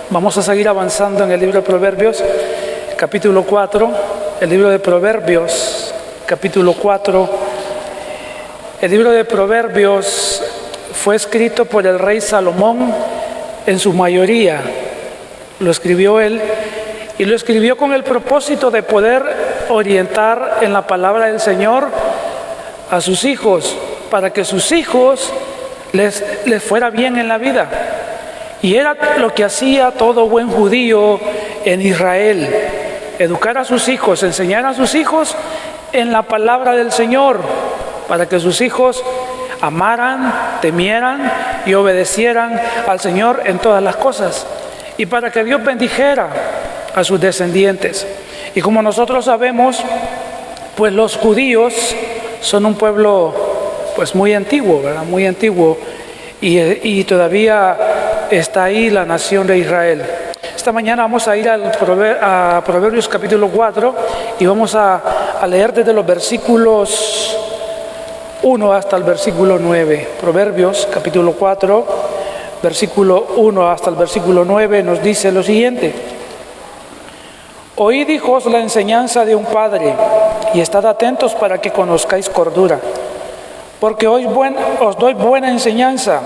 Vamos a seguir avanzando en el libro de Proverbios, capítulo 4. El libro de Proverbios, capítulo 4. El libro de Proverbios fue escrito por el rey Salomón en su mayoría. Lo escribió él y lo escribió con el propósito de poder orientar en la palabra del Señor a sus hijos, para que sus hijos les fuera bien en la vida. Y era lo que hacía todo buen judío en Israel: educar a sus hijos, enseñar a sus hijos en la palabra del Señor, para que sus hijos amaran, temieran y obedecieran al Señor en todas las cosas, y para que Dios bendijera a sus descendientes. Y como nosotros sabemos, pues los judíos son un pueblo pues muy antiguo, ¿verdad? Muy antiguo, y todavía está ahí la nación de Israel. Esta mañana vamos a ir a Proverbios capítulo 4 y vamos a leer desde los versículos 1 hasta el versículo 9. Proverbios capítulo 4, versículo 1 hasta el versículo 9 nos dice lo siguiente: Oíd, hijos, la enseñanza de un padre, y estad atentos para que conozcáis cordura. Porque hoy os doy buena enseñanza,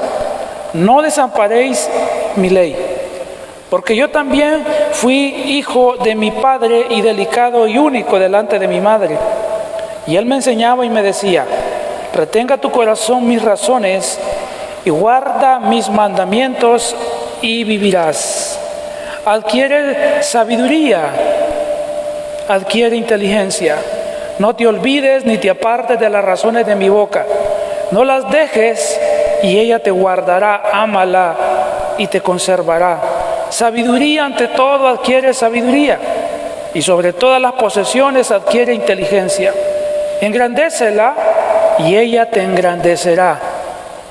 no desamparéis mi ley. Porque yo también fui hijo de mi padre y delicado y único delante de mi madre. Y él me enseñaba y me decía: retenga tu corazón mis razones y guarda mis mandamientos y vivirás. Adquiere sabiduría, adquiere inteligencia. No te olvides ni te apartes de las razones de mi boca. No las dejes y ella te guardará. Ámala y te conservará. Sabiduría ante todo adquiere sabiduría, y sobre todas las posesiones adquiere inteligencia. Engrandécela y ella te engrandecerá.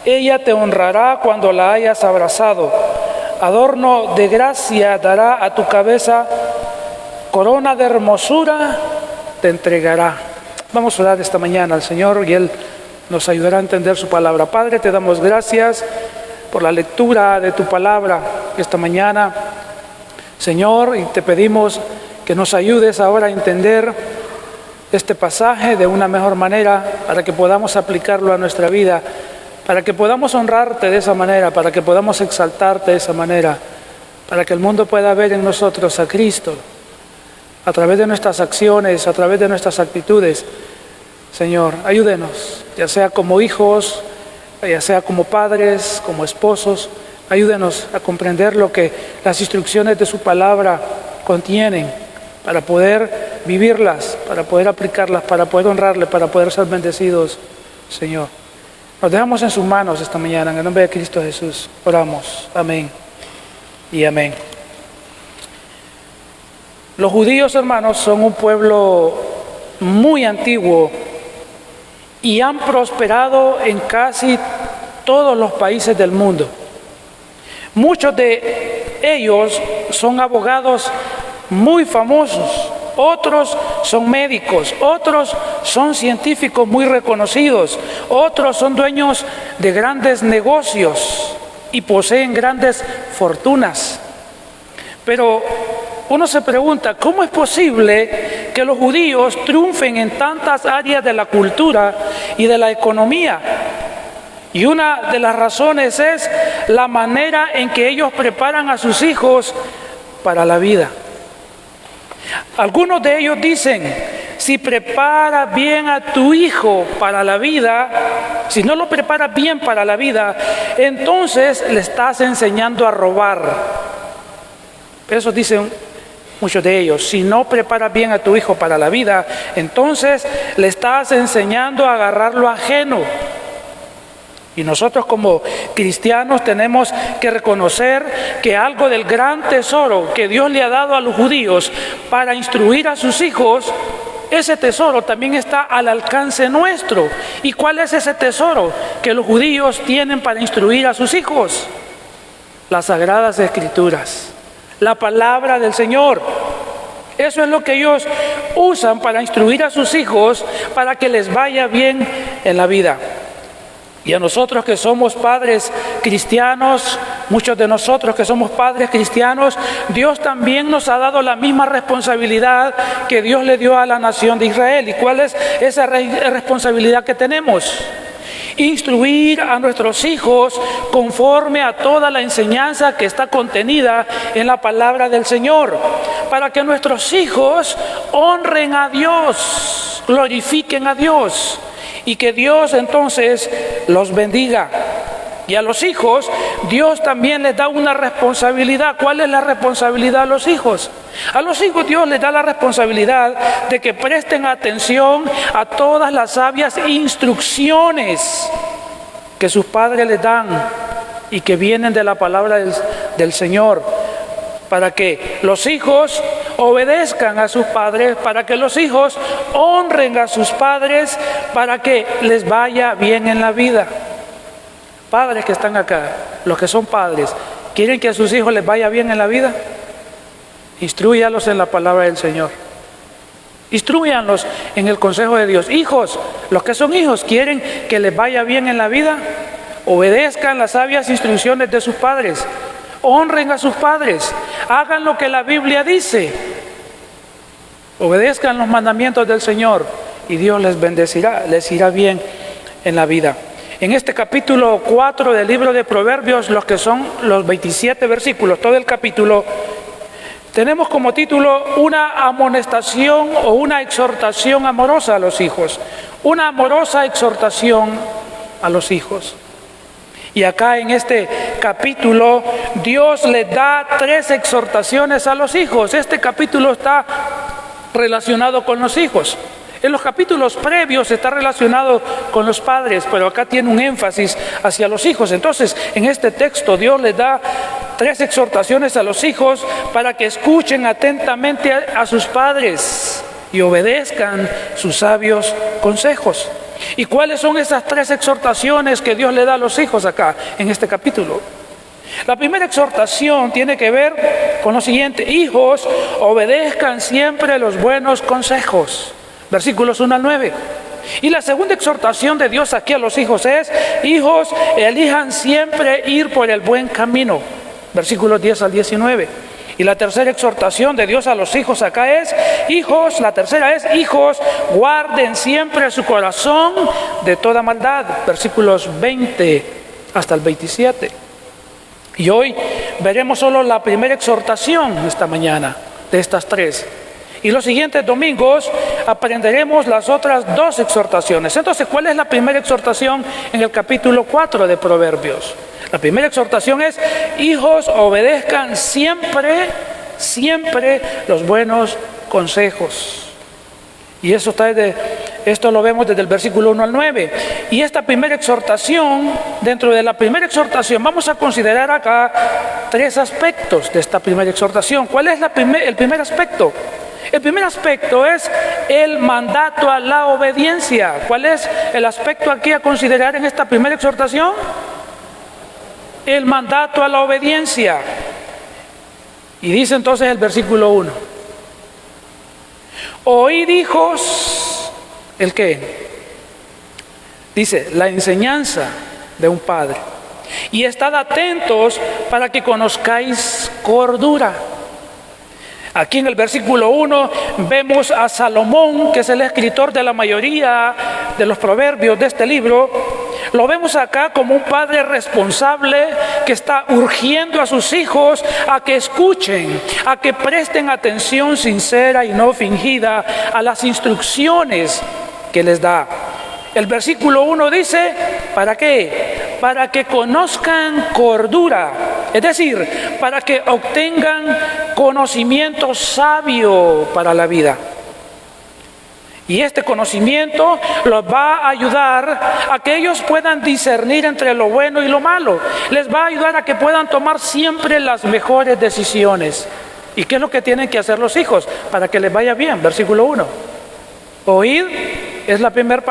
Ella te honrará cuando la hayas abrazado. Adorno de gracia dará a tu cabeza, corona de hermosura te entregará. Vamos a orar esta mañana al Señor y Él nos ayudará a entender su palabra. Padre, te damos gracias por la lectura de tu palabra esta mañana, Señor, y te pedimos que nos ayudes ahora a entender este pasaje de una mejor manera, para que podamos aplicarlo a nuestra vida, para que podamos honrarte de esa manera, para que podamos exaltarte de esa manera, para que el mundo pueda ver en nosotros a Cristo a través de nuestras acciones, a través de nuestras actitudes. Señor, ayúdenos, ya sea como hijos, ya sea como padres, como esposos. Ayúdenos a comprender lo que las instrucciones de su palabra contienen, para poder vivirlas, para poder aplicarlas, para poder honrarle, para poder ser bendecidos, Señor. Nos dejamos en sus manos esta mañana, en el nombre de Cristo Jesús. Oramos. Amén y amén. Los judíos, hermanos, son un pueblo muy antiguo y han prosperado en casi todos los países del mundo. Muchos de ellos son abogados muy famosos, otros son médicos, otros son científicos muy reconocidos, otros son dueños de grandes negocios y poseen grandes fortunas. Pero uno se pregunta, ¿cómo es posible que los judíos triunfen en tantas áreas de la cultura y de la economía? Y una de las razones es la manera en que ellos preparan a sus hijos para la vida. Algunos de ellos dicen: si preparas bien a tu hijo para la vida, si no lo preparas bien para la vida, entonces le estás enseñando a robar. Eso dicen muchos de ellos: si no preparas bien a tu hijo para la vida, entonces le estás enseñando a agarrar lo ajeno. Y nosotros como cristianos tenemos que reconocer que algo del gran tesoro que Dios le ha dado a los judíos para instruir a sus hijos, ese tesoro también está al alcance nuestro. ¿Y cuál es ese tesoro que los judíos tienen para instruir a sus hijos? Las Sagradas Escrituras, la palabra del Señor. Eso es lo que ellos usan para instruir a sus hijos, para que les vaya bien en la vida. Y a nosotros que somos padres cristianos, muchos de nosotros que somos padres cristianos, Dios también nos ha dado la misma responsabilidad que Dios le dio a la nación de Israel. ¿Y cuál es esa responsabilidad que tenemos? Instruir a nuestros hijos conforme a toda la enseñanza que está contenida en la palabra del Señor, para que nuestros hijos honren a Dios, glorifiquen a Dios, y que Dios entonces los bendiga. Y a los hijos, Dios también les da una responsabilidad. ¿Cuál es la responsabilidad a los hijos? A los hijos Dios les da la responsabilidad de que presten atención a todas las sabias instrucciones que sus padres les dan y que vienen de la palabra del Señor, para que los hijos obedezcan a sus padres, para que los hijos honren a sus padres, para que les vaya bien en la vida. Padres que están acá, los que son padres, ¿quieren que a sus hijos les vaya bien en la vida? Instrúyalos en la palabra del Señor. Instrúyanlos en el consejo de Dios. Hijos, los que son hijos, ¿quieren que les vaya bien en la vida? Obedezcan las sabias instrucciones de sus padres. Honren a sus padres. Hagan lo que la Biblia dice. Obedezcan los mandamientos del Señor y Dios les bendecirá, les irá bien en la vida. En este capítulo 4 del libro de Proverbios, los que son los 27 versículos, todo el capítulo, tenemos como título una amonestación o una exhortación amorosa a los hijos. Una amorosa exhortación a los hijos. Y acá en este capítulo, Dios les da 3 exhortaciones a los hijos. Este capítulo está relacionado con los hijos. En los capítulos previos está relacionado con los padres, pero acá tiene un énfasis hacia los hijos. Entonces, en este texto Dios les da 3 exhortaciones a los hijos para que escuchen atentamente a sus padres y obedezcan sus sabios consejos. ¿Y cuáles son esas 3 exhortaciones que Dios le da a los hijos acá en este capítulo? La primera exhortación tiene que ver con lo siguiente: hijos, obedezcan siempre los buenos consejos. Versículos 1 al 9. Y la segunda exhortación de Dios aquí a los hijos es: hijos, elijan siempre ir por el buen camino. Versículos 10 al 19. Y la tercera exhortación de Dios a los hijos acá es: hijos, la tercera es: hijos, guarden siempre su corazón de toda maldad. Versículos 20 hasta el 27. Y hoy veremos solo la primera exhortación esta mañana de estas 3. Y los siguientes domingos aprenderemos las otras 2 exhortaciones. Entonces, ¿cuál es la primera exhortación en el capítulo 4 de Proverbios? La primera exhortación es: hijos, obedezcan siempre, siempre los buenos consejos. Y esto lo vemos desde el versículo 1 al 9. Y esta primera exhortación, dentro de la primera exhortación, vamos a considerar acá 3 aspectos de esta primera exhortación. ¿Cuál es el primer aspecto? El primer aspecto es el mandato a la obediencia. ¿Cuál es el aspecto aquí a considerar en esta primera exhortación? El mandato a la obediencia. Y dice entonces el versículo 1: oíd, hijos, ¿el qué? Dice, la enseñanza de un padre, y estad atentos para que conozcáis cordura. Aquí en el versículo 1 vemos a Salomón, que es el escritor de la mayoría de los proverbios de este libro. Lo vemos acá como un padre responsable que está urgiendo a sus hijos a que escuchen, a que presten atención sincera y no fingida a las instrucciones que les da. El versículo 1 dice: ¿para qué? Para que conozcan cordura, es decir, para que obtengan conocimiento sabio para la vida. Y este conocimiento los va a ayudar a que ellos puedan discernir entre lo bueno y lo malo. Les va a ayudar a que puedan tomar siempre las mejores decisiones. ¿Y qué es lo que tienen que hacer los hijos para que les vaya bien? Versículo 1. Oíd es la primera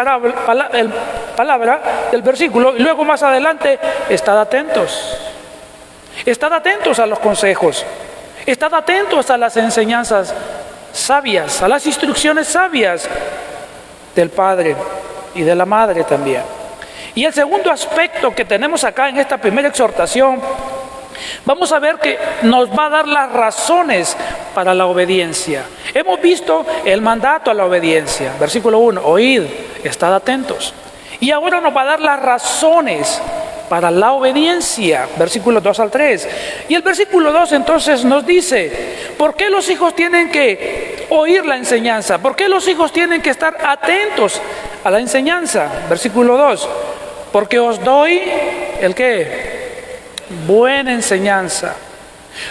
palabra del versículo. Y luego más adelante: estad atentos. Estad atentos a los consejos. Estad atentos a las enseñanzas sabias, a las instrucciones sabias del padre y de la madre también. Y el segundo aspecto que tenemos acá en esta primera exhortación, vamos a ver que nos va a dar las razones para la obediencia. Hemos visto el mandato a la obediencia. Versículo 1, oíd, estad atentos. Y ahora nos va a dar las razones para la obediencia, versículos 2 al 3. Y el versículo 2 entonces nos dice, ¿por qué los hijos tienen que oír la enseñanza? ¿Por qué los hijos tienen que estar atentos a la enseñanza? Versículo 2, porque os doy, ¿el qué? Buena enseñanza.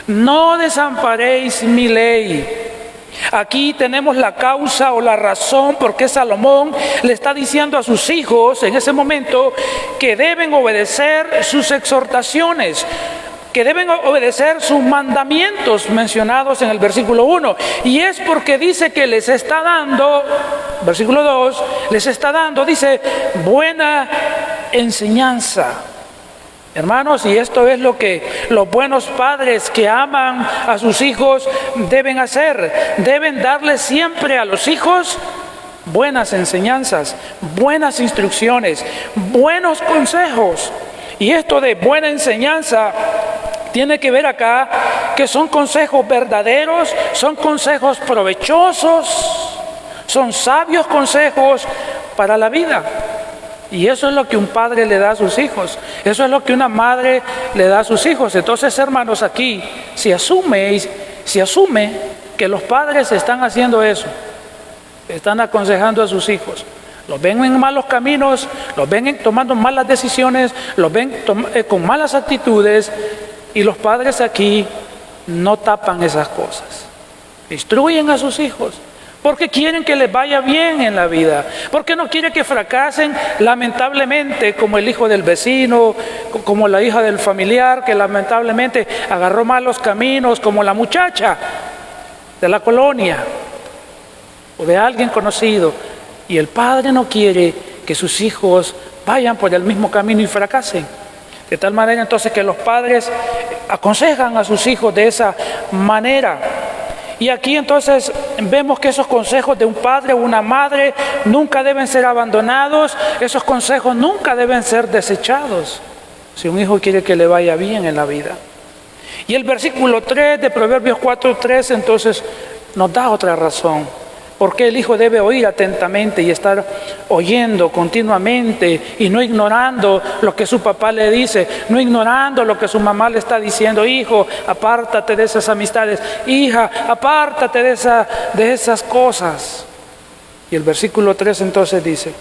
No desamparéis mi ley. Aquí tenemos la causa o la razón por qué Salomón le está diciendo a sus hijos en ese momento que deben obedecer sus exhortaciones, que deben obedecer sus mandamientos mencionados en el versículo 1. Y es porque dice que les está dando, versículo 2, les está dando, dice, buena enseñanza. Hermanos, y esto es lo que los buenos padres que aman a sus hijos deben hacer. Deben darle siempre a los hijos buenas enseñanzas, buenas instrucciones, buenos consejos. Y esto de buena enseñanza tiene que ver acá que son consejos verdaderos, son consejos provechosos, son sabios consejos para la vida. Y eso es lo que un padre le da a sus hijos. Eso es lo que una madre le da a sus hijos. Entonces, hermanos, aquí se asume que los padres están haciendo eso. Están aconsejando a sus hijos. Los ven en malos caminos, los ven tomando malas decisiones, los ven con malas actitudes. Y los padres aquí no tapan esas cosas. Instruyen a sus hijos. Porque quieren que les vaya bien en la vida, porque no quieren que fracasen lamentablemente como el hijo del vecino, como la hija del familiar que lamentablemente agarró malos caminos, como la muchacha de la colonia o de alguien conocido. Y el padre no quiere que sus hijos vayan por el mismo camino y fracasen. De tal manera entonces que los padres aconsejan a sus hijos de esa manera. Y aquí entonces vemos que esos consejos de un padre o una madre nunca deben ser abandonados, esos consejos nunca deben ser desechados, si un hijo quiere que le vaya bien en la vida. Y el versículo 3 de Proverbios 4:3 entonces nos da otra razón. ¿Por qué el hijo debe oír atentamente y estar oyendo continuamente y no ignorando lo que su papá le dice, no ignorando lo que su mamá le está diciendo? Hijo, apártate de esas amistades. Hija, apártate de esas cosas. Y el versículo 3 entonces dice,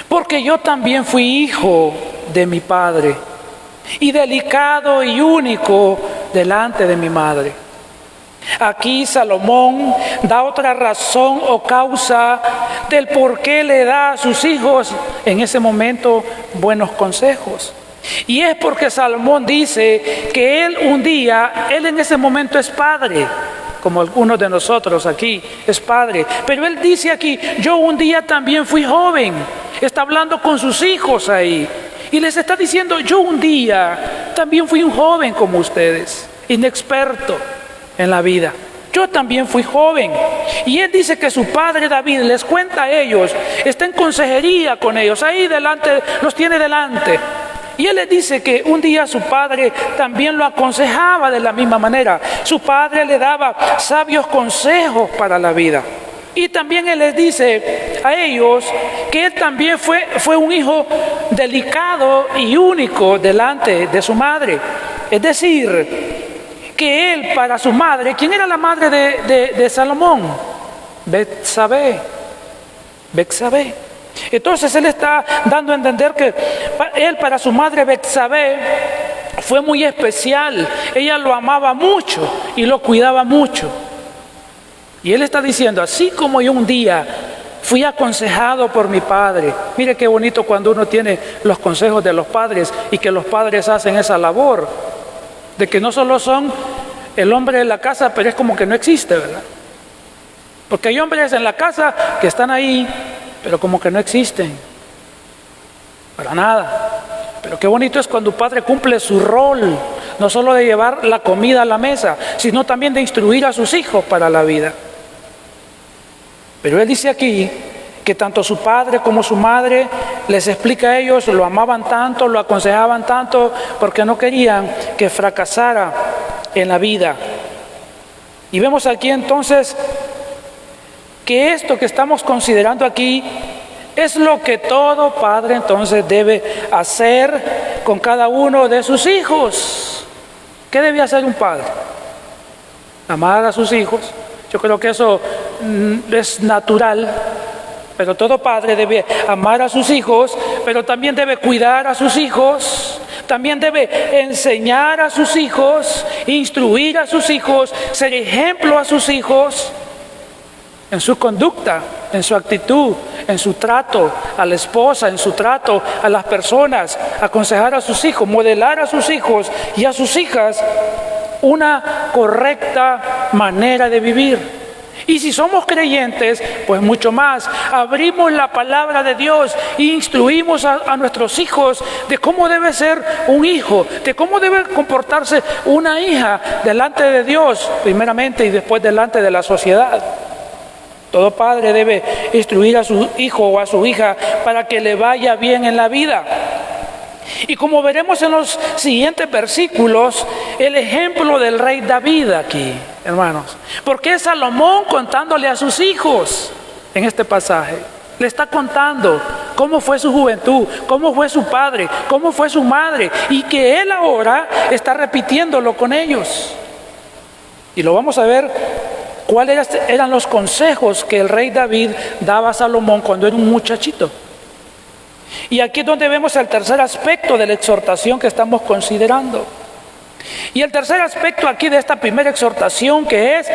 porque yo también fui hijo de mi padre y delicado y único delante de mi madre. Aquí Salomón da otra razón o causa del por qué le da a sus hijos en ese momento buenos consejos. Y es porque Salomón dice que él en ese momento es padre, como algunos de nosotros aquí es padre. Pero él dice aquí, yo un día también fui joven. Está hablando con sus hijos ahí. Y les está diciendo, yo un día también fui un joven como ustedes, inexperto en la vida. Yo también fui joven. Y él dice que su padre David les cuenta a ellos, está en consejería con ellos, ahí delante, los tiene delante. Y él les dice que un día su padre también lo aconsejaba de la misma manera. Su padre le daba sabios consejos para la vida. Y también él les dice a ellos que él también fue un hijo delicado y único delante de su madre. Es decir, que él para su madre, ¿quién era la madre de Salomón? Betsabé. Entonces él está dando a entender que él para su madre Betsabé fue muy especial. Ella lo amaba mucho y lo cuidaba mucho. Y él está diciendo, así como yo un día fui aconsejado por mi padre. Mire qué bonito cuando uno tiene los consejos de los padres y que los padres hacen esa labor de que no solo son el hombre de la casa, pero es como que no existe, ¿verdad? Porque hay hombres en la casa que están ahí, pero como que no existen, para nada. Pero qué bonito es cuando un padre cumple su rol, no solo de llevar la comida a la mesa, sino también de instruir a sus hijos para la vida. Pero él dice aquí que tanto su padre como su madre les explica a ellos, lo amaban tanto, lo aconsejaban tanto, porque no querían que fracasara en la vida. Y vemos aquí entonces que esto que estamos considerando aquí es lo que todo padre entonces debe hacer con cada uno de sus hijos. ¿Qué debe hacer un padre? Amar a sus hijos. Yo creo que eso es natural, pero todo padre debe amar a sus hijos, pero también debe cuidar a sus hijos, también debe enseñar a sus hijos, instruir a sus hijos, ser ejemplo a sus hijos en su conducta, en su actitud, en su trato a la esposa, en su trato a las personas, aconsejar a sus hijos, modelar a sus hijos y a sus hijas una correcta manera de vivir. Y si somos creyentes, pues mucho más. Abrimos la palabra de Dios e instruimos a nuestros hijos de cómo debe ser un hijo, de cómo debe comportarse una hija delante de Dios, primeramente, y después delante de la sociedad. Todo padre debe instruir a su hijo o a su hija para que le vaya bien en la vida. Y como veremos en los siguientes versículos, el ejemplo del rey David aquí, hermanos. Porque es Salomón contándole a sus hijos en este pasaje. Le está contando cómo fue su juventud, cómo fue su padre, cómo fue su madre. Y que él ahora está repitiéndolo con ellos. Y lo vamos a ver cuáles eran los consejos que el rey David daba a Salomón cuando era un muchachito. Y aquí es donde vemos el tercer aspecto de la exhortación que estamos considerando. Y el tercer aspecto aquí de esta primera exhortación, que es: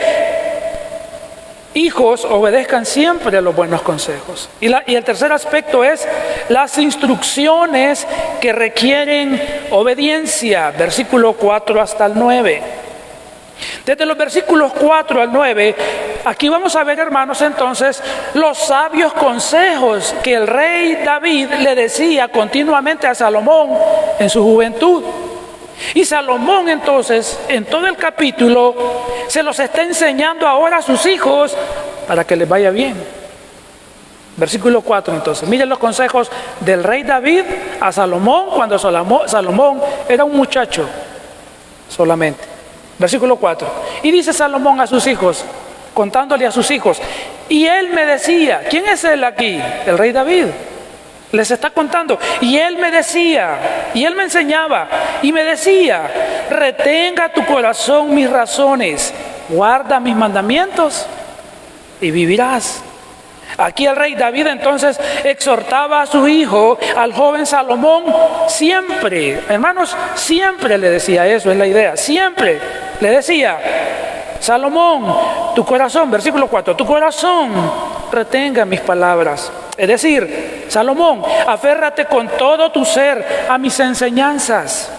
hijos, obedezcan siempre los buenos consejos. Y el tercer aspecto es las instrucciones que requieren obediencia, versículo 4 hasta el 9. Desde los versículos 4 al 9, aquí vamos a ver, hermanos, entonces, los sabios consejos que el rey David le decía continuamente a Salomón en su juventud. Y Salomón, entonces, en todo el capítulo, se los está enseñando ahora a sus hijos para que les vaya bien. Versículo 4, entonces, miren los consejos del rey David a Salomón cuando Salomón era un muchacho solamente. Versículo 4. Y dice Salomón a sus hijos, contándole a sus hijos, y él me decía, ¿quién es él aquí? El rey David. Les está contando. Y él me decía, y él me enseñaba, y me decía: retenga tu corazón mis razones, guarda mis mandamientos y vivirás. Aquí el rey David entonces exhortaba a su hijo, al joven Salomón, siempre, hermanos, siempre le decía eso, es la idea, siempre le decía: Salomón, tu corazón, versículo 4, tu corazón retenga mis palabras. Es decir, Salomón, aférrate con todo tu ser a mis enseñanzas.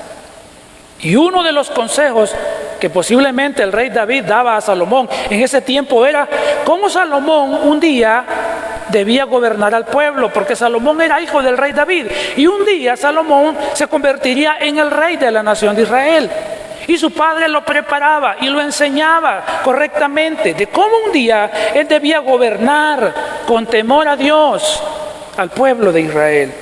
Y uno de los consejos que posiblemente el rey David daba a Salomón en ese tiempo era cómo Salomón un día debía gobernar al pueblo, porque Salomón era hijo del rey David, y un día Salomón se convertiría en el rey de la nación de Israel. Y su padre lo preparaba y lo enseñaba correctamente de cómo un día él debía gobernar con temor a Dios al pueblo de Israel.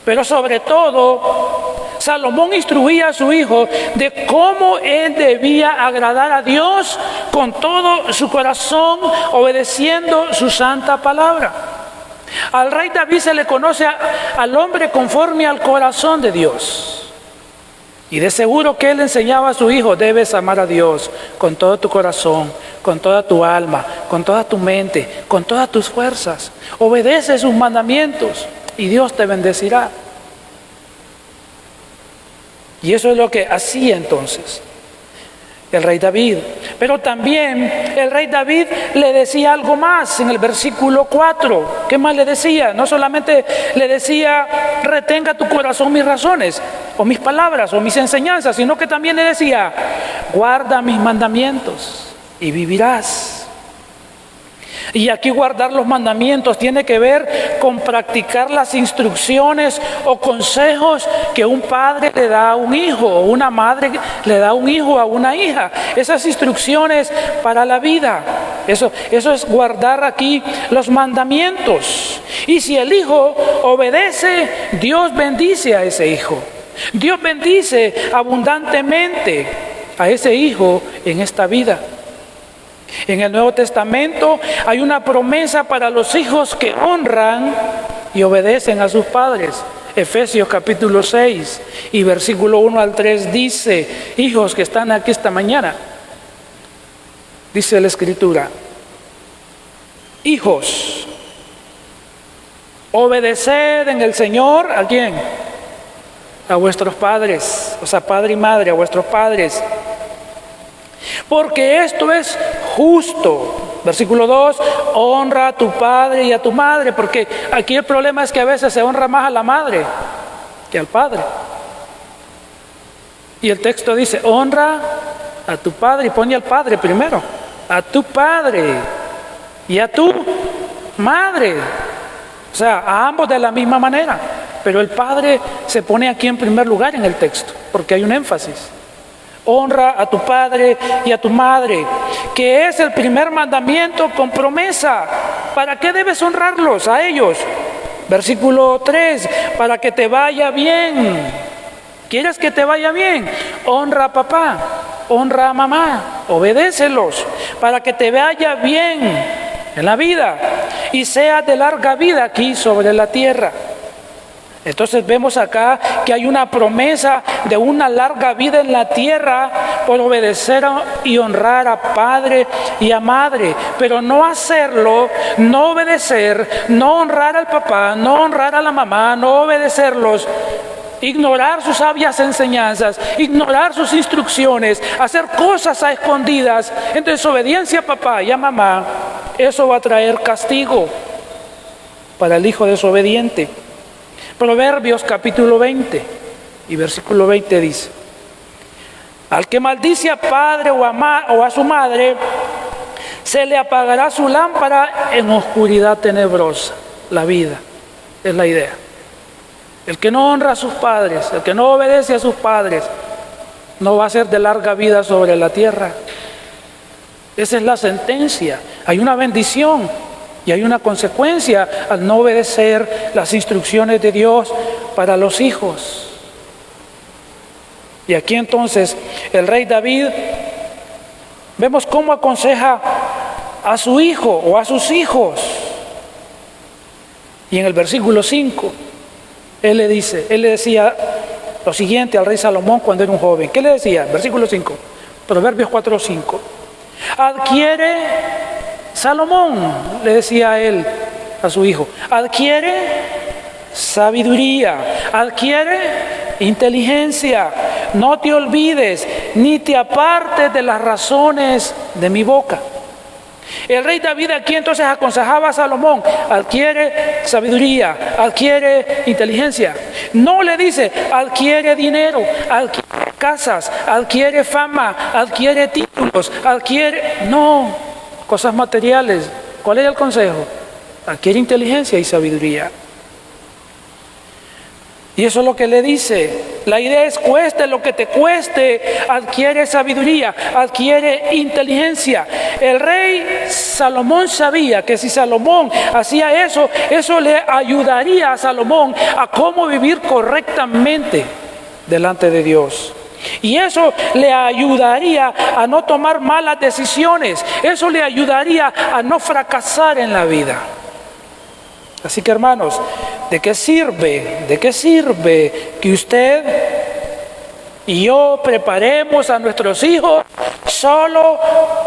Pero sobre todo, Salomón instruía a su hijo de cómo él debía agradar a Dios con todo su corazón, obedeciendo su santa palabra. Al rey David se le conoce al hombre conforme al corazón de Dios. Y de seguro que él enseñaba a su hijo: debes amar a Dios con todo tu corazón, con toda tu alma, con toda tu mente, con todas tus fuerzas. Obedece sus mandamientos y Dios te bendecirá. Y eso es lo que hacía entonces el rey David. Pero también el rey David le decía algo más en el versículo 4. ¿Qué más le decía? No solamente le decía: retenga tu corazón mis razones, o mis palabras, o mis enseñanzas, sino que también le decía: guarda mis mandamientos y vivirás. Y aquí guardar los mandamientos tiene que ver con practicar las instrucciones o consejos que un padre le da a un hijo, o una madre le da a un hijo a una hija. Esas instrucciones para la vida. Eso es guardar aquí los mandamientos. Y si el hijo obedece, Dios bendice a ese hijo. Dios bendice abundantemente a ese hijo en esta vida. En el Nuevo Testamento hay una promesa para los hijos que honran y obedecen a sus padres. Efesios capítulo 6 y versículo 1 al 3 dice: hijos que están aquí esta mañana, dice la Escritura, hijos, obedeced en el Señor, ¿a quién? A vuestros padres, o sea, padre y madre, a vuestros padres, porque esto es justo. Versículo 2, honra a tu padre y a tu madre, porque aquí el problema es que a veces se honra más a la madre que al padre. Y el texto dice, honra a tu padre, y pone al padre primero, a tu padre y a tu madre. O sea, a ambos de la misma manera, pero el padre se pone aquí en primer lugar en el texto, porque hay un énfasis. Honra a tu padre y a tu madre, que es el primer mandamiento con promesa. ¿Para qué debes honrarlos a ellos? Versículo 3, para que te vaya bien. ¿Quieres que te vaya bien? Honra a papá, honra a mamá, obedécelos, para que te vaya bien en la vida y seas de larga vida aquí sobre la tierra. Entonces vemos acá que hay una promesa de una larga vida en la tierra por obedecer y honrar a padre y a madre, pero no hacerlo, no obedecer, no honrar al papá, no honrar a la mamá, no obedecerlos, ignorar sus sabias enseñanzas, ignorar sus instrucciones, hacer cosas a escondidas en desobediencia a papá y a mamá. Eso va a traer castigo para el hijo desobediente. Proverbios capítulo 20 y versículo 20 dice: al que maldice a padre o a su madre, se le apagará su lámpara en oscuridad tenebrosa. La vida es la idea. El que no honra a sus padres, el que no obedece a sus padres, no va a ser de larga vida sobre la tierra. Esa es la sentencia. Hay una bendición y hay una consecuencia al no obedecer las instrucciones de Dios para los hijos. Y aquí entonces el rey David, vemos cómo aconseja a su hijo o a sus hijos. Y en el versículo 5, él le decía lo siguiente al rey Salomón cuando era un joven. ¿Qué le decía? Versículo 5, Proverbios 4:5. Adquiere, Salomón le decía a él, a su hijo, adquiere sabiduría, adquiere inteligencia, no te olvides ni te apartes de las razones de mi boca. El rey David aquí entonces aconsejaba a Salomón: adquiere sabiduría, adquiere inteligencia. No le dice adquiere dinero, adquiere casas, adquiere fama, adquiere títulos, no, cosas materiales. ¿Cuál es el consejo? Adquiere inteligencia y sabiduría. Y eso es lo que le dice. La idea es: cueste lo que te cueste, adquiere sabiduría, adquiere inteligencia. El rey Salomón sabía que si Salomón hacía eso, eso le ayudaría a Salomón a cómo vivir correctamente delante de Dios. Y eso le ayudaría a no tomar malas decisiones. Eso le ayudaría a no fracasar en la vida. Así que, hermanos, ¿de qué sirve que usted y yo preparemos a nuestros hijos solo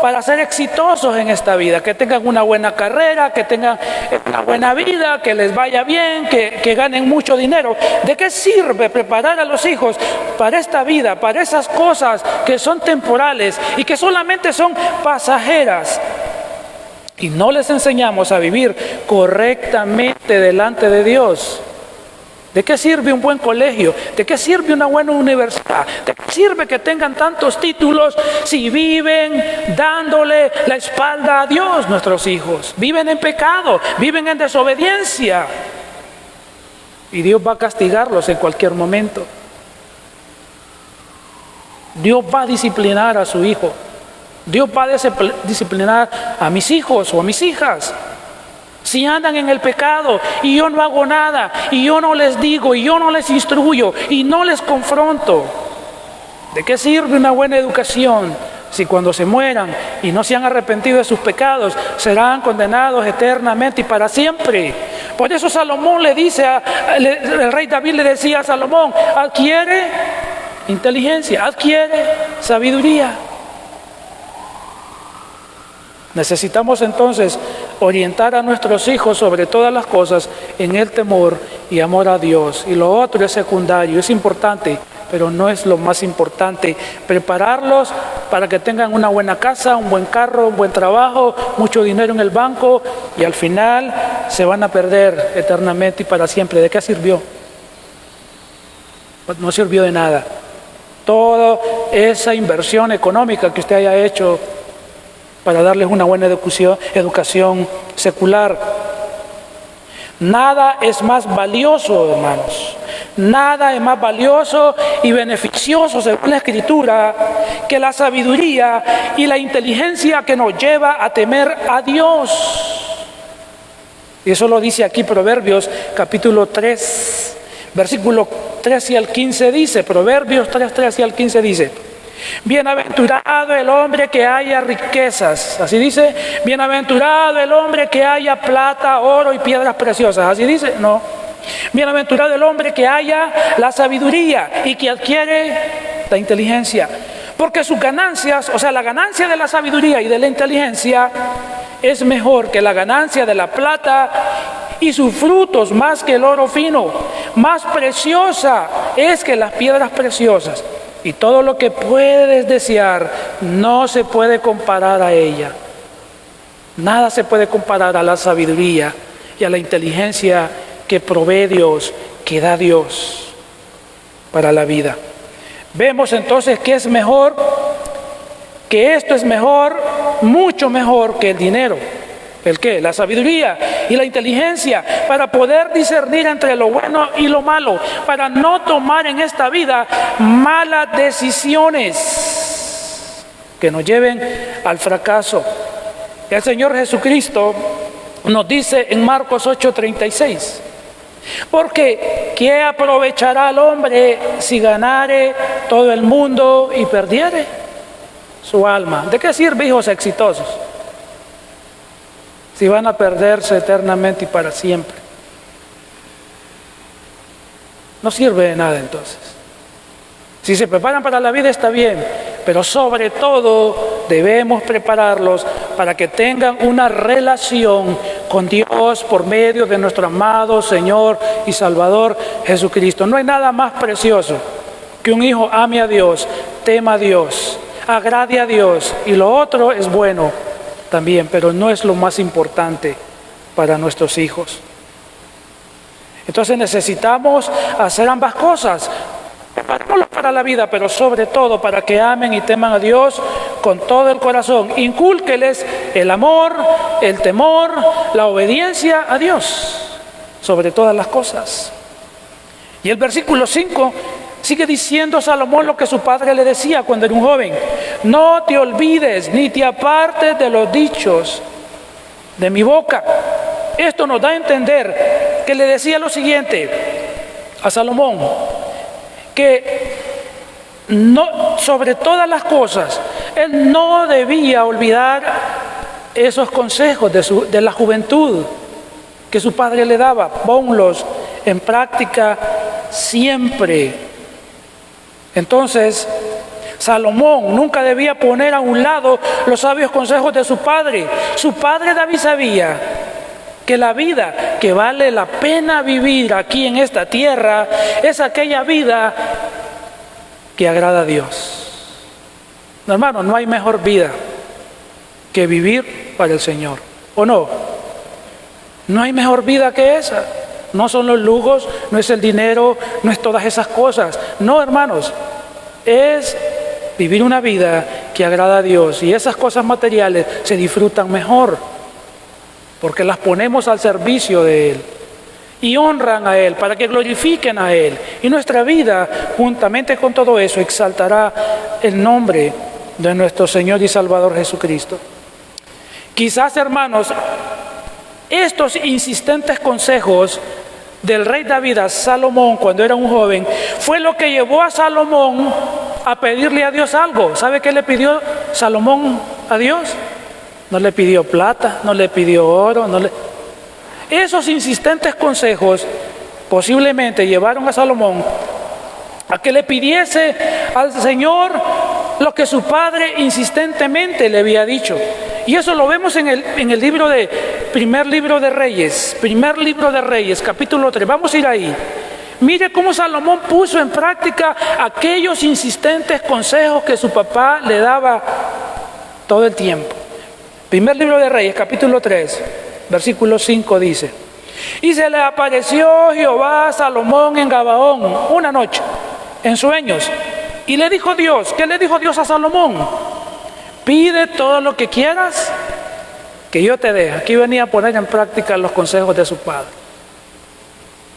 para ser exitosos en esta vida? Que tengan una buena carrera, que tengan una buena vida, que les vaya bien, que ganen mucho dinero. ¿De qué sirve preparar a los hijos para esta vida, para esas cosas que son temporales y que solamente son pasajeras? Y no les enseñamos a vivir correctamente delante de Dios. ¿De qué sirve un buen colegio? ¿De qué sirve una buena universidad? ¿De qué sirve que tengan tantos títulos si viven dándole la espalda a Dios nuestros hijos? Viven en pecado, viven en desobediencia. Y Dios va a castigarlos en cualquier momento. Dios va a disciplinar a su hijo. Dios va a disciplinar a mis hijos o a mis hijas. Si andan en el pecado y yo no hago nada, y yo no les digo, y yo no les instruyo, y no les confronto, ¿de qué sirve una buena educación si cuando se mueran y no se han arrepentido de sus pecados serán condenados eternamente y para siempre? Por eso Salomón le dice, el rey David le decía a Salomón, adquiere inteligencia, adquiere sabiduría. Necesitamos entonces orientar a nuestros hijos sobre todas las cosas en el temor y amor a Dios. Y lo otro es secundario, es importante, pero no es lo más importante. Prepararlos para que tengan una buena casa, un buen carro, un buen trabajo, mucho dinero en el banco, y al final se van a perder eternamente y para siempre. ¿De qué sirvió? No sirvió de nada. Toda esa inversión económica que usted haya hecho para darles una buena educación secular. Nada es más valioso, hermanos. Nada es más valioso y beneficioso, según la Escritura, que la sabiduría y la inteligencia que nos lleva a temer a Dios. Y eso lo dice aquí Proverbios capítulo 3, versículo 13 al 15 dice, Proverbios 3, 13 al 15 dice: bienaventurado el hombre que haya riquezas, así dice. Bienaventurado el hombre que haya plata, oro y piedras preciosas, así dice. No. Bienaventurado el hombre que haya la sabiduría y que adquiere la inteligencia, porque sus ganancias, o sea, la ganancia de la sabiduría y de la inteligencia es mejor que la ganancia de la plata, y sus frutos más que el oro fino. Más preciosa es que las piedras preciosas, y todo lo que puedes desear no se puede comparar a ella. Nada se puede comparar a la sabiduría y a la inteligencia que provee Dios, que da Dios para la vida. Vemos entonces que es mejor, que esto es mejor, mucho mejor que el dinero. ¿El qué? La sabiduría y la inteligencia para poder discernir entre lo bueno y lo malo, para no tomar en esta vida malas decisiones que nos lleven al fracaso. El Señor Jesucristo nos dice en Marcos 8:36, porque ¿qué aprovechará el hombre si ganare todo el mundo y perdiere su alma? ¿De qué sirve, hijos exitosos, si van a perderse eternamente y para siempre? No sirve de nada entonces. Si se preparan para la vida está bien, pero sobre todo debemos prepararlos para que tengan una relación con Dios por medio de nuestro amado Señor y Salvador Jesucristo. No hay nada más precioso que un hijo ame a Dios, tema a Dios, agrade a Dios, y lo otro es bueno también, pero no es lo más importante para nuestros hijos. Entonces necesitamos hacer ambas cosas. Preparémoslos para la vida, pero sobre todo para que amen y teman a Dios con todo el corazón. Incúlqueles el amor, el temor, la obediencia a Dios sobre todas las cosas. Y el versículo 5 sigue diciendo Salomón lo que su padre le decía cuando era un joven: no te olvides ni te apartes de los dichos de mi boca. Esto nos da a entender que le decía lo siguiente a Salomón, que no, sobre todas las cosas, él no debía olvidar esos consejos de la juventud que su padre le daba. Ponlos en práctica siempre. Entonces, Salomón nunca debía poner a un lado los sabios consejos de su padre. Su padre David sabía que la vida que vale la pena vivir aquí en esta tierra es aquella vida que agrada a Dios. No, hermano, no hay mejor vida que vivir para el Señor, ¿o no? No hay mejor vida que esa. No son los lujos, no es el dinero, no es todas esas cosas. No, hermanos, es vivir una vida que agrada a Dios, y esas cosas materiales se disfrutan mejor porque las ponemos al servicio de Él y honran a Él para que glorifiquen a Él, y nuestra vida juntamente con todo eso exaltará el nombre de nuestro Señor y Salvador Jesucristo. Quizás, hermanos, Estos insistentes consejos del rey David a Salomón cuando era un joven fue lo que llevó a Salomón a pedirle a Dios algo. ¿Sabe qué le pidió Salomón a Dios? No le pidió plata, no le pidió oro, Esos insistentes consejos posiblemente llevaron a Salomón a que le pidiese al Señor lo que su padre insistentemente le había dicho. Y eso lo vemos en el primer libro de Reyes, capítulo 3. Vamos a ir ahí. Mire cómo Salomón puso en práctica aquellos insistentes consejos que su papá le daba todo el tiempo. Primer libro de Reyes, capítulo 3, versículo 5 dice: y se le apareció Jehová a Salomón en Gabaón una noche, en sueños, y le dijo Dios, ¿qué le dijo Dios a Salomón? Pide todo lo que quieras que yo te dé. Aquí venía a poner en práctica los consejos de su padre.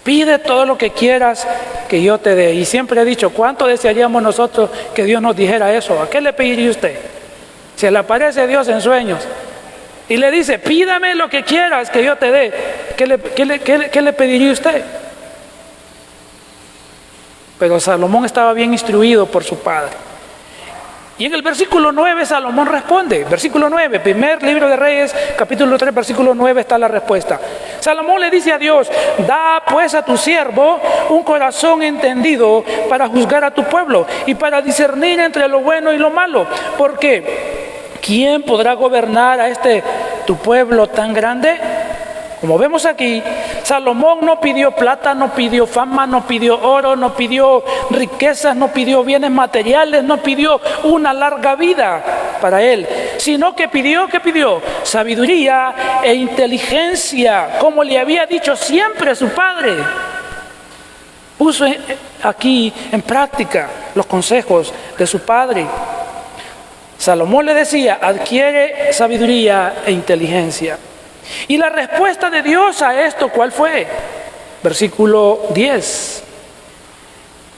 Pide todo lo que quieras que yo te dé. Y siempre he dicho, ¿cuánto desearíamos nosotros que Dios nos dijera eso? ¿A qué le pediría usted? Se le aparece Dios en sueños y le dice, pídame lo que quieras que yo te dé. ¿Qué le pediría usted? Pero Salomón estaba bien instruido por su padre. Y en el versículo 9 Salomón responde, versículo 9, primer libro de Reyes, capítulo 3, versículo 9 está la respuesta. Salomón le dice a Dios, da pues a tu siervo un corazón entendido para juzgar a tu pueblo y para discernir entre lo bueno y lo malo, porque ¿quién podrá gobernar a tu pueblo tan grande? Como vemos aquí, Salomón no pidió plata, no pidió fama, no pidió oro, no pidió riquezas, no pidió bienes materiales, no pidió una larga vida para él, sino que pidió sabiduría e inteligencia, como le había dicho siempre su padre. Puso aquí en práctica los consejos de su padre. Salomón le decía, adquiere sabiduría e inteligencia. Y la respuesta de Dios a esto, ¿cuál fue? Versículo 10.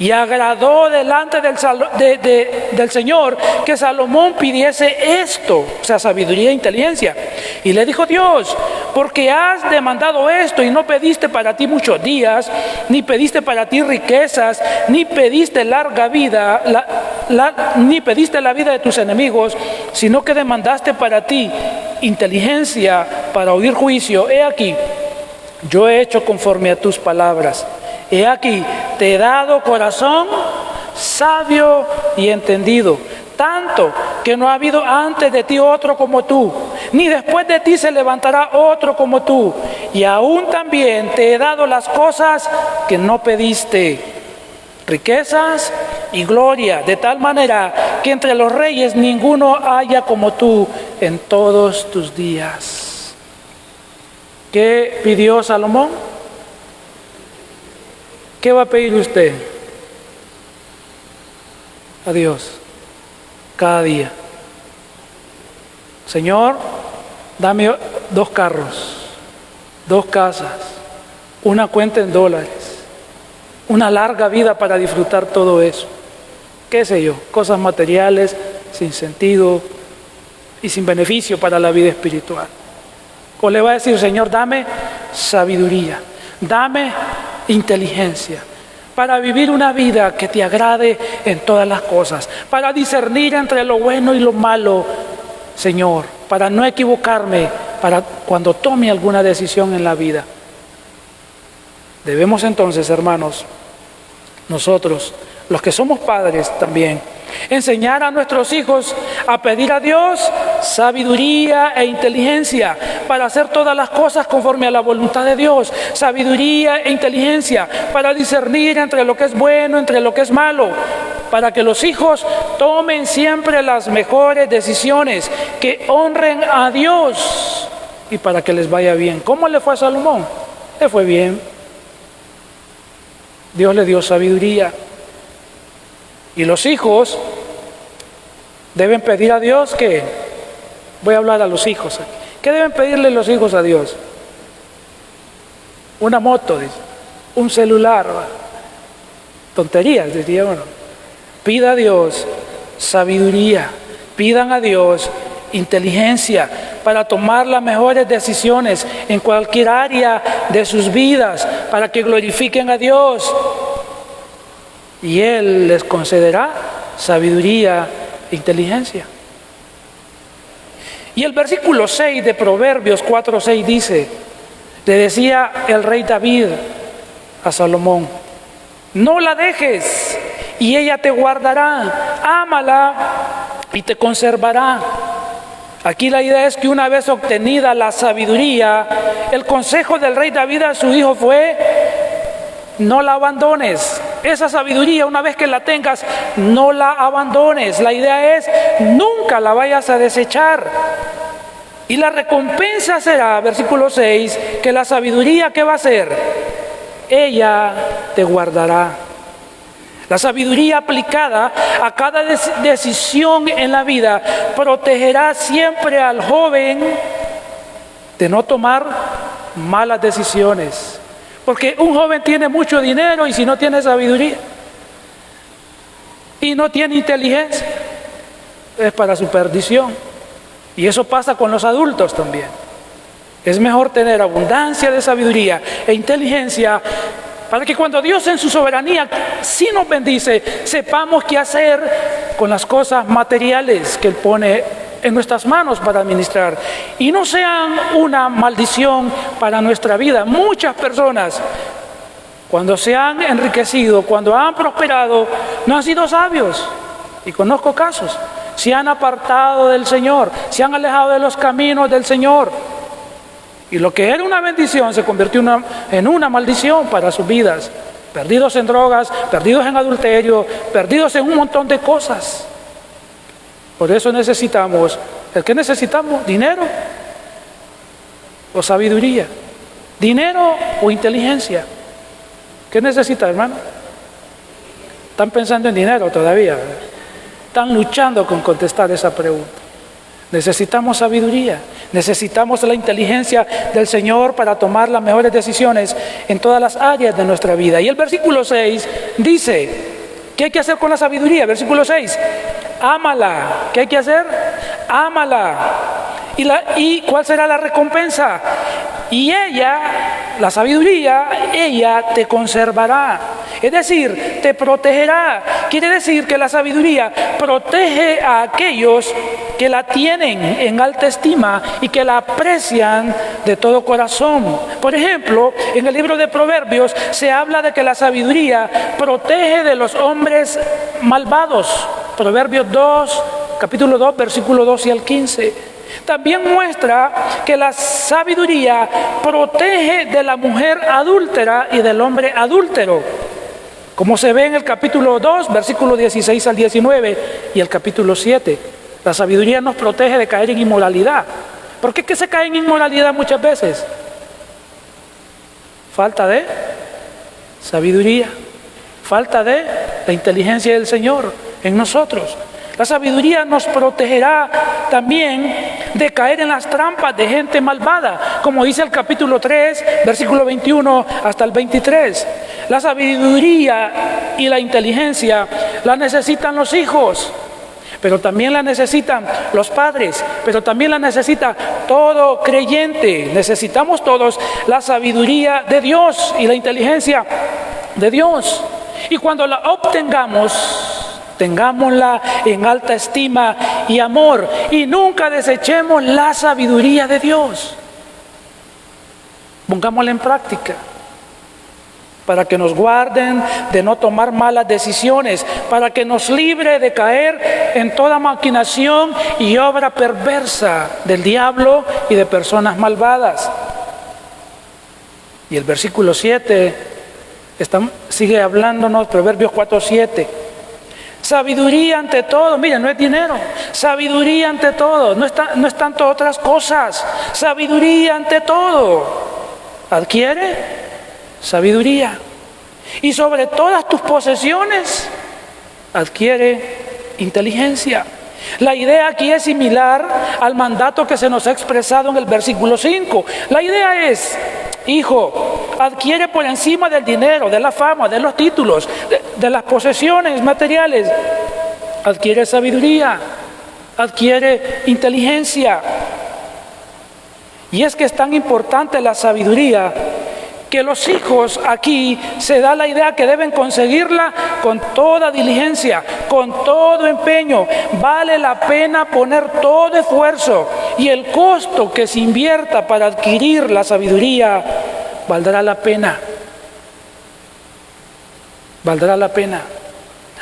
Y agradó delante del Señor que Salomón pidiese esto, o sea, sabiduría e inteligencia. Y le dijo Dios, porque has demandado esto y no pediste para ti muchos días, ni pediste para ti riquezas, ni pediste larga vida, ni pediste la vida de tus enemigos, sino que demandaste para ti inteligencia para oír juicio. He aquí, yo he hecho conforme a tus palabras. He aquí, te he dado corazón sabio y entendido, tanto que no ha habido antes de ti otro como tú, ni después de ti se levantará otro como tú. Y aún también te he dado las cosas que no pediste, riquezas y gloria, de tal manera que entre los reyes ninguno haya como tú en todos tus días. ¿Qué pidió Salomón? ¿Qué va a pedir usted a Dios cada día? Señor, dame 2 carros, 2 casas, una cuenta en dólares, una larga vida para disfrutar todo eso. ¿Qué sé yo? Cosas materiales sin sentido y sin beneficio para la vida espiritual. O le va a decir, Señor, dame sabiduría, dame inteligencia para vivir una vida que te agrade en todas las cosas, para discernir entre lo bueno y lo malo, Señor, para no equivocarme, para cuando tome alguna decisión en la vida. Debemos entonces, hermanos, nosotros, los que somos padres también, enseñar a nuestros hijos a pedir a Dios sabiduría e inteligencia para hacer todas las cosas conforme a la voluntad de Dios. Sabiduría e inteligencia para discernir entre lo que es bueno, entre lo que es malo, para que los hijos tomen siempre las mejores decisiones que honren a Dios y para que les vaya bien. ¿Cómo le fue a Salomón? Le fue bien. Dios le dio sabiduría. Y los hijos deben pedir a Dios que, voy a hablar a los hijos aquí. ¿Qué deben pedirle los hijos a Dios? Una moto, dice, un celular, tonterías, diría uno. Pida a Dios sabiduría, pidan a Dios inteligencia para tomar las mejores decisiones en cualquier área de sus vidas, para que glorifiquen a Dios. Y Él les concederá sabiduría e inteligencia. Y el versículo 6 de Proverbios 4:6 dice, le decía el rey David a Salomón: no la dejes y ella te guardará, ámala y te conservará. Aquí la idea es que una vez obtenida la sabiduría, el consejo del rey David a su hijo fue: no la abandones. Esa sabiduría, una vez que la tengas, no la abandones. La idea es: nunca la vayas a desechar. Y la recompensa será, versículo 6, que la sabiduría, ¿qué va a hacer? Ella te guardará. La sabiduría aplicada a cada decisión en la vida protegerá siempre al joven de no tomar malas decisiones. Porque un joven tiene mucho dinero y si no tiene sabiduría y no tiene inteligencia, es para su perdición. Y eso pasa con los adultos también. Es mejor tener abundancia de sabiduría e inteligencia para que cuando Dios en su soberanía sí nos bendice, sepamos qué hacer con las cosas materiales que Él pone en nuestras manos para administrar y no sean una maldición para nuestra vida. Muchas personas, cuando se han enriquecido, cuando han prosperado, no han sido sabios, y conozco casos. Se han apartado del Señor, se han alejado de los caminos del Señor, y lo que era una bendición se convirtió en una maldición para sus vidas. Perdidos en drogas, perdidos en adulterio, perdidos en un montón de cosas. Por eso necesitamos, ¿qué necesitamos? ¿Dinero o sabiduría? ¿Dinero o inteligencia? ¿Qué necesita, hermano? ¿Están pensando en dinero todavía? Están luchando con contestar esa pregunta. Necesitamos sabiduría, necesitamos la inteligencia del Señor para tomar las mejores decisiones en todas las áreas de nuestra vida. Y el versículo 6 dice, ¿qué hay que hacer con la sabiduría? Versículo 6, ámala. ¿Qué hay que hacer? Ámala. ¿Y cuál será la recompensa? Y ella, la sabiduría, ella te conservará. Es decir, te protegerá. Quiere decir que la sabiduría protege a aquellos que la tienen en alta estima y que la aprecian de todo corazón. Por ejemplo, en el libro de Proverbios se habla de que la sabiduría protege de los hombres malvados. Proverbios 2, capítulo 2, versículo 12 al 15. También muestra que la sabiduría protege de la mujer adúltera y del hombre adúltero, como se ve en el capítulo 2, versículo 16 al 19 y el capítulo 7. La sabiduría nos protege de caer en inmoralidad. ¿Por qué es que se cae en inmoralidad muchas veces? Falta de sabiduría, falta de la inteligencia del Señor en nosotros. La sabiduría nos protegerá también de caer en las trampas de gente malvada, como dice el capítulo 3, versículo 21 hasta el 23. La sabiduría y la inteligencia la necesitan los hijos, pero también la necesitan los padres, pero también la necesita todo creyente. Necesitamos todos la sabiduría de Dios y la inteligencia de Dios. Y cuando la obtengamos, tengámosla en alta estima y amor, y nunca desechemos la sabiduría de Dios. Pongámosla en práctica para que nos guarden de no tomar malas decisiones, para que nos libre de caer en toda maquinación y obra perversa del diablo y de personas malvadas. Y el versículo 7 sigue hablándonos, Proverbios 4:7. Sabiduría ante todo. Mira, no es dinero. Sabiduría ante todo. No es tanto otras cosas. Sabiduría ante todo. Adquiere sabiduría. Y sobre todas tus posesiones, adquiere inteligencia. La idea aquí es similar al mandato que se nos ha expresado en el versículo 5. La idea es: hijo, adquiere por encima del dinero, de la fama, de los títulos, de las posesiones materiales, adquiere sabiduría, adquiere inteligencia. Y es que es tan importante la sabiduría que los hijos aquí se da la idea que deben conseguirla con toda diligencia, con todo empeño. Vale la pena poner todo esfuerzo, y el costo que se invierta para adquirir la sabiduría valdrá la pena. Valdrá la pena.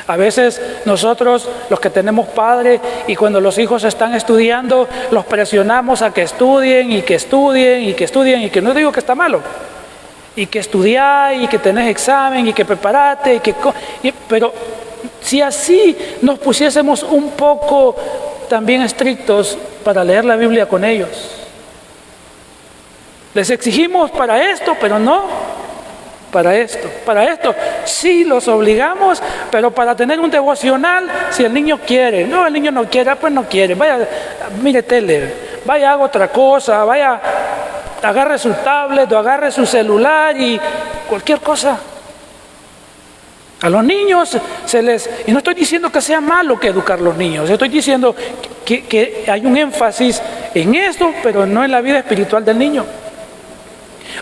A veces nosotros, los que tenemos padres, y cuando los hijos están estudiando, los presionamos a que estudien y que estudien y que estudien, y que no digo que está malo, y que estudiar y que tenés examen y que preparate, pero si así nos pusiésemos un poco también estrictos para leer la Biblia con ellos. Les exigimos para esto, pero no para esto. Para esto sí los obligamos, pero para tener un devocional, si el niño quiere. No, el niño no quiere, pues no quiere. Vaya, mire tele, vaya, haga otra cosa, vaya, agarre su tablet o agarre su celular y cualquier cosa. A los niños y no estoy diciendo que sea malo que educar a los niños, estoy diciendo que hay un énfasis en esto, pero no en la vida espiritual del niño.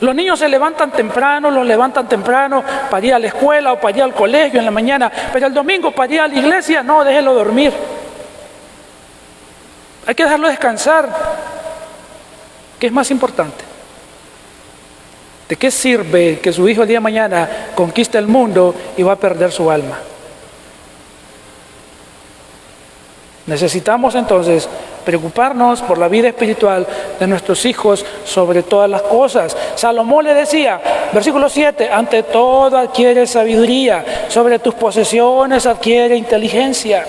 Los niños se levantan temprano, los levantan temprano para ir a la escuela o para ir al colegio en la mañana, pero el domingo para ir a la iglesia, no, déjelo dormir. Hay que dejarlo descansar. ¿Qué es más importante? ¿De qué sirve que su hijo el día de mañana conquiste el mundo y va a perder su alma? Necesitamos entonces preocuparnos por la vida espiritual de nuestros hijos sobre todas las cosas. Salomón le decía, versículo 7, ante todo adquiere sabiduría, sobre tus posesiones adquiere inteligencia.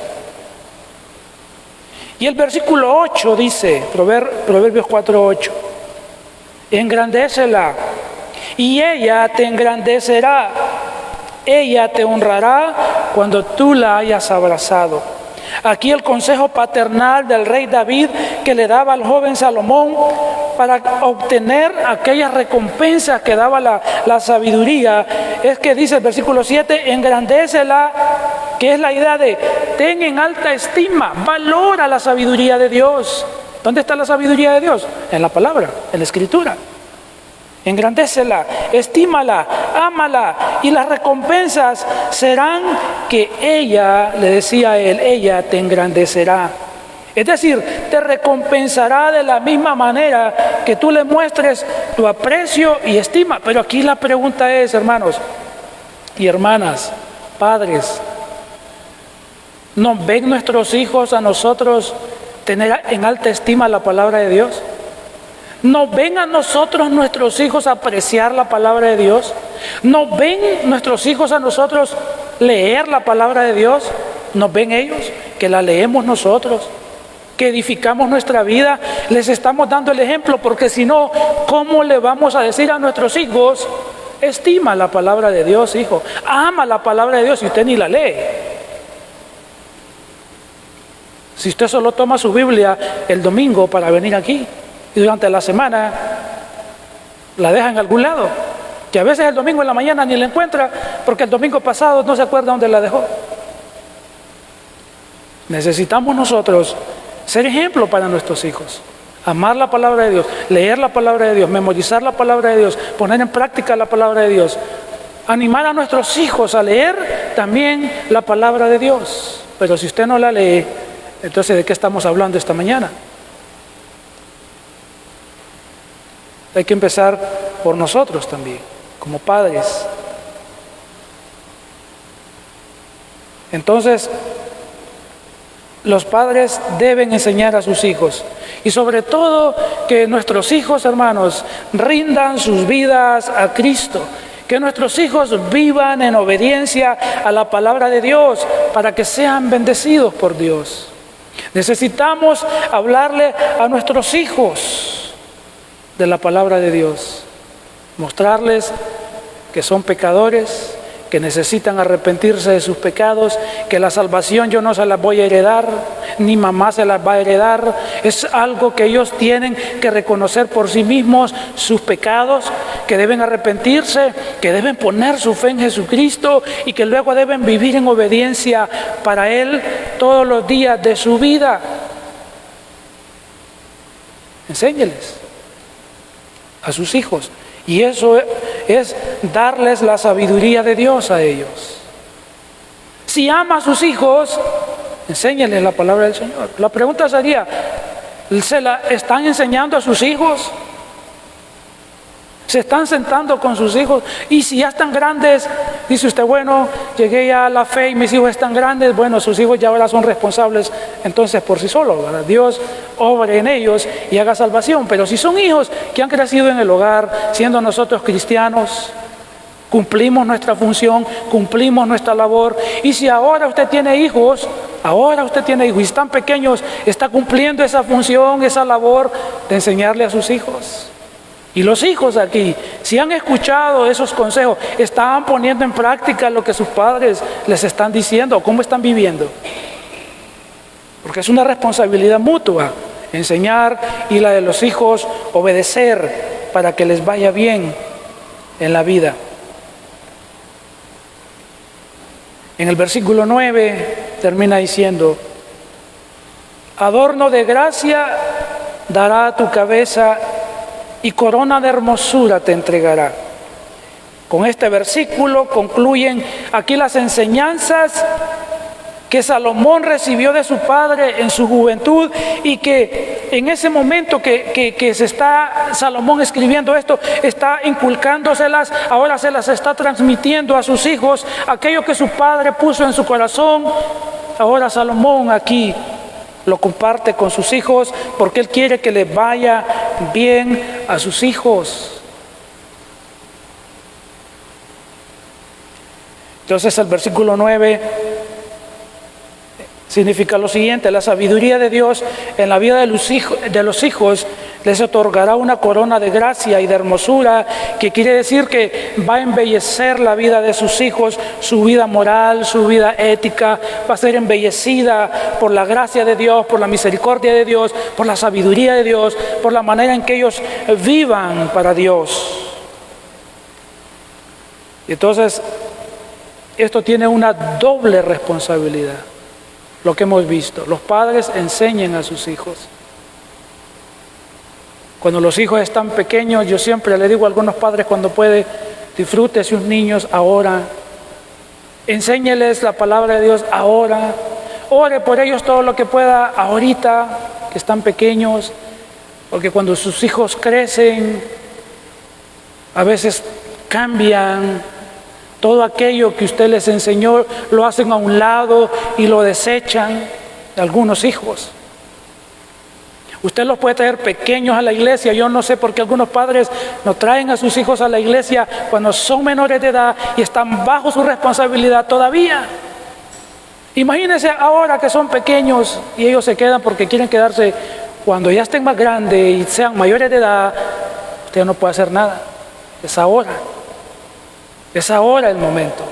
Y el versículo 8 dice, Proverbios 4:8, engrandécela y ella te engrandecerá, ella te honrará cuando tú la hayas abrazado. Aquí el consejo paternal del rey David que le daba al joven Salomón para obtener aquellas recompensas que daba la sabiduría, es que dice el versículo 7, engrandécela, que es la idea de ten en alta estima, valora la sabiduría de Dios. ¿Dónde está la sabiduría de Dios? En la palabra, en la escritura. Engrandécela, estímala, ámala, y las recompensas serán que ella, le decía a él, ella te engrandecerá. Es decir, te recompensará de la misma manera que tú le muestres tu aprecio y estima. Pero aquí la pregunta es, hermanos y hermanas, padres, ¿no ven nuestros hijos a nosotros tener en alta estima la palabra de Dios? ¿No ven a nosotros, nuestros hijos, apreciar la palabra de Dios? ¿No ven nuestros hijos a nosotros leer la palabra de Dios? ¿No ven ellos que la leemos nosotros, que edificamos nuestra vida? Les estamos dando el ejemplo, porque si no, ¿cómo le vamos a decir a nuestros hijos, estima la palabra de Dios, hijo, ama la palabra de Dios, si usted ni la lee? Si usted solo toma su Biblia el domingo para venir aquí, y durante la semana la deja en algún lado, que a veces el domingo en la mañana ni la encuentra porque el domingo pasado no se acuerda dónde la dejó. Necesitamos nosotros ser ejemplo para nuestros hijos, amar la palabra de Dios, leer la palabra de Dios, memorizar la palabra de Dios, poner en práctica la palabra de Dios, animar a nuestros hijos a leer también la palabra de Dios. Pero si usted no la lee, entonces ¿de qué estamos hablando esta mañana? Hay que empezar por nosotros también, como padres. Entonces, los padres deben enseñar a sus hijos, y sobre todo que nuestros hijos, hermanos, rindan sus vidas a Cristo, que nuestros hijos vivan en obediencia a la palabra de Dios para que sean bendecidos por Dios. Necesitamos hablarle a nuestros hijos de la palabra de Dios, mostrarles que son pecadores, que necesitan arrepentirse de sus pecados, que la salvación yo no se las voy a heredar, ni mamá se las va a heredar, es algo que ellos tienen que reconocer por sí mismos sus pecados, que deben arrepentirse, que deben poner su fe en Jesucristo y que luego deben vivir en obediencia para Él todos los días de su vida. Enséñeles. a sus hijos. Y eso es darles la sabiduría de Dios a ellos. Si ama a sus hijos, enséñales la palabra del Señor. La pregunta sería, ¿se la están enseñando a sus hijos? ¿Se están sentando con sus hijos? Y si ya están grandes, dice usted, bueno, llegué ya a la fe y mis hijos están grandes, bueno, sus hijos ya ahora son responsables entonces por sí solos, ¿verdad? Dios obre en ellos y haga salvación. Pero si son hijos que han crecido en el hogar, siendo nosotros cristianos, cumplimos nuestra función, cumplimos nuestra labor. Y si ahora usted tiene hijos y están pequeños, está cumpliendo esa función, esa labor de enseñarle a sus hijos. Y los hijos aquí, si han escuchado esos consejos, ¿están poniendo en práctica lo que sus padres les están diciendo? ¿Cómo están viviendo? Porque es una responsabilidad mutua, enseñar, y la de los hijos, obedecer para que les vaya bien en la vida. En el versículo 9 termina diciendo, adorno de gracia dará a tu cabeza y corona de hermosura te entregará. Con este versículo concluyen aquí las enseñanzas que Salomón recibió de su padre en su juventud, y que en ese momento que se está Salomón escribiendo esto, está inculcándoselas, ahora se las está transmitiendo a sus hijos, aquello que su padre puso en su corazón. Ahora Salomón aquí lo comparte con sus hijos porque él quiere que les vaya bien a sus hijos. Entonces el versículo 9 significa lo siguiente: la sabiduría de Dios en la vida de los hijos les otorgará una corona de gracia y de hermosura, que quiere decir que va a embellecer la vida de sus hijos, su vida moral, su vida ética, va a ser embellecida por la gracia de Dios, por la misericordia de Dios, por la sabiduría de Dios, por la manera en que ellos vivan para Dios. Y entonces, esto tiene una doble responsabilidad. Lo que hemos visto, los padres enseñen a sus hijos. Cuando los hijos están pequeños, yo siempre le digo a algunos padres cuando puede, disfrute a sus niños ahora, enséñeles la palabra de Dios ahora, ore por ellos todo lo que pueda ahorita, que están pequeños, porque cuando sus hijos crecen, a veces cambian. Todo aquello que usted les enseñó lo hacen a un lado y lo desechan. Algunos hijos, usted los puede traer pequeños a la iglesia. Yo no sé por qué algunos padres no traen a sus hijos a la iglesia cuando son menores de edad y están bajo su responsabilidad todavía. Imagínense ahora que son pequeños y ellos se quedan porque quieren quedarse. Cuando ya estén más grandes y sean mayores de edad, usted no puede hacer nada. Es ahora. Es ahora el momento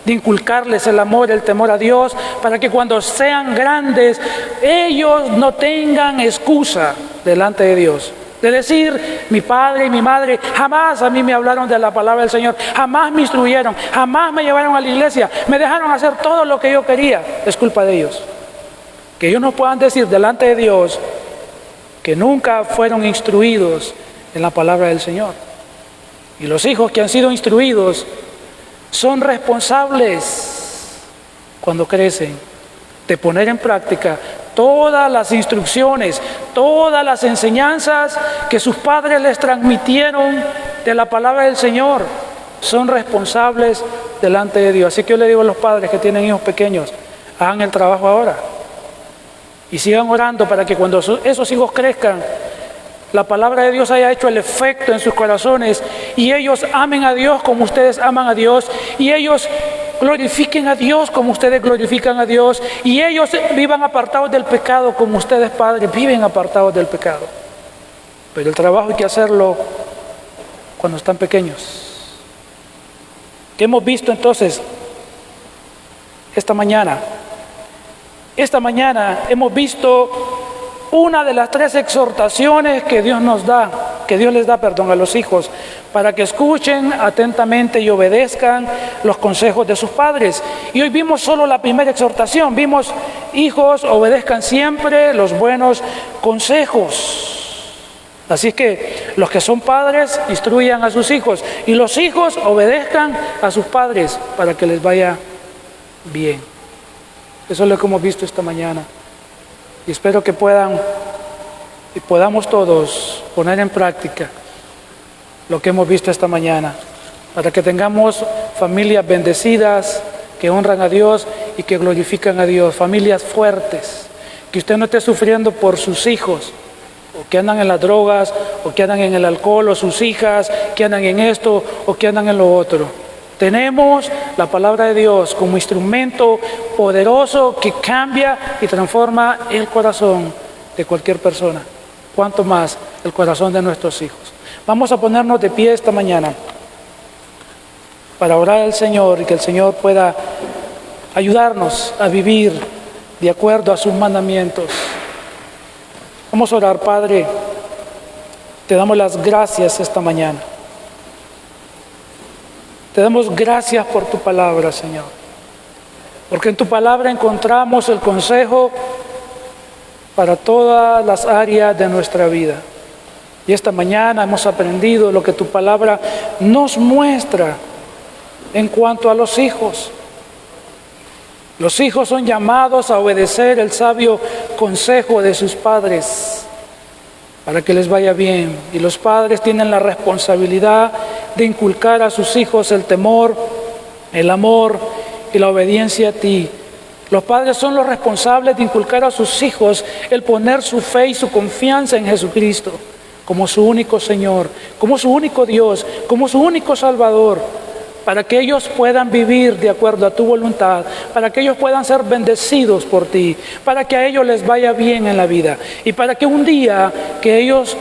de inculcarles el amor, el temor a Dios, para que cuando sean grandes, ellos no tengan excusa delante de Dios. De decir, mi padre y mi madre jamás a mí me hablaron de la palabra del Señor, jamás me instruyeron, jamás me llevaron a la iglesia, me dejaron hacer todo lo que yo quería. Es culpa de ellos. Que ellos no puedan decir delante de Dios que nunca fueron instruidos en la palabra del Señor. Y los hijos que han sido instruidos son responsables cuando crecen de poner en práctica todas las instrucciones, todas las enseñanzas que sus padres les transmitieron de la palabra del Señor. Son responsables delante de Dios. Así que yo le digo a los padres que tienen hijos pequeños, hagan el trabajo ahora y sigan orando para que cuando esos hijos crezcan, la palabra de Dios haya hecho el efecto en sus corazones y ellos amen a Dios como ustedes aman a Dios, y ellos glorifiquen a Dios como ustedes glorifican a Dios, y ellos vivan apartados del pecado como ustedes, padres, viven apartados del pecado. Pero el trabajo hay que hacerlo cuando están pequeños. ¿Qué hemos visto entonces esta mañana? Esta mañana hemos visto una de las 3 exhortaciones que Dios les da a los hijos, para que escuchen atentamente y obedezcan los consejos de sus padres. Y hoy vimos solo la primera exhortación. Vimos, hijos, obedezcan siempre los buenos consejos. Así que los que son padres instruyan a sus hijos y los hijos obedezcan a sus padres para que les vaya bien. Eso es lo que hemos visto esta mañana. Y espero que podamos todos poner en práctica lo que hemos visto esta mañana, para que tengamos familias bendecidas, que honran a Dios y que glorifican a Dios, familias fuertes, que usted no esté sufriendo por sus hijos, o que andan en las drogas, o que andan en el alcohol, o sus hijas, que andan en esto, o que andan en lo otro. Tenemos la palabra de Dios como instrumento poderoso que cambia y transforma el corazón de cualquier persona, cuanto más el corazón de nuestros hijos. Vamos a ponernos de pie esta mañana para orar al Señor y que el Señor pueda ayudarnos a vivir de acuerdo a sus mandamientos. Vamos a orar. Padre, te damos las gracias esta mañana. Te damos gracias por tu palabra, Señor, porque en tu palabra encontramos el consejo para todas las áreas de nuestra vida. Y esta mañana hemos aprendido lo que tu palabra nos muestra en cuanto a los hijos. Los hijos son llamados a obedecer el sabio consejo de sus padres para que les vaya bien. Y los padres tienen la responsabilidad de inculcar a sus hijos el temor, el amor y la obediencia a ti. Los padres son los responsables de inculcar a sus hijos el poner su fe y su confianza en Jesucristo como su único Señor, como su único Dios, como su único Salvador, para que ellos puedan vivir de acuerdo a tu voluntad, para que ellos puedan ser bendecidos por ti, para que a ellos les vaya bien en la vida y para que un día que ellos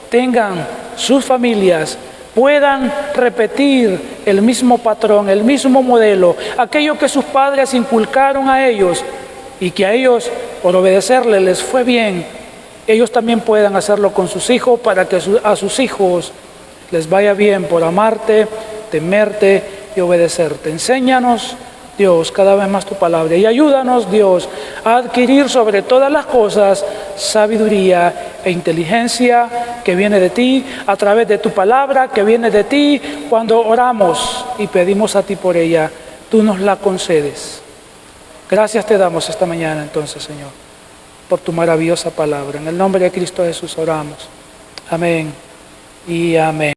tengan sus familias puedan repetir el mismo patrón, el mismo modelo, aquello que sus padres inculcaron a ellos y que a ellos por obedecerle les fue bien. Ellos también puedan hacerlo con sus hijos para que a sus hijos les vaya bien por amarte, temerte y obedecerte. Enséñanos, Dios, cada vez más tu palabra y ayúdanos, Dios, a adquirir sobre todas las cosas sabiduría e inteligencia que viene de ti, a través de tu palabra que viene de ti. Cuando oramos y pedimos a ti por ella, tú nos la concedes. Gracias te damos esta mañana entonces, Señor, por tu maravillosa palabra. En el nombre de Cristo Jesús oramos. Amén y amén.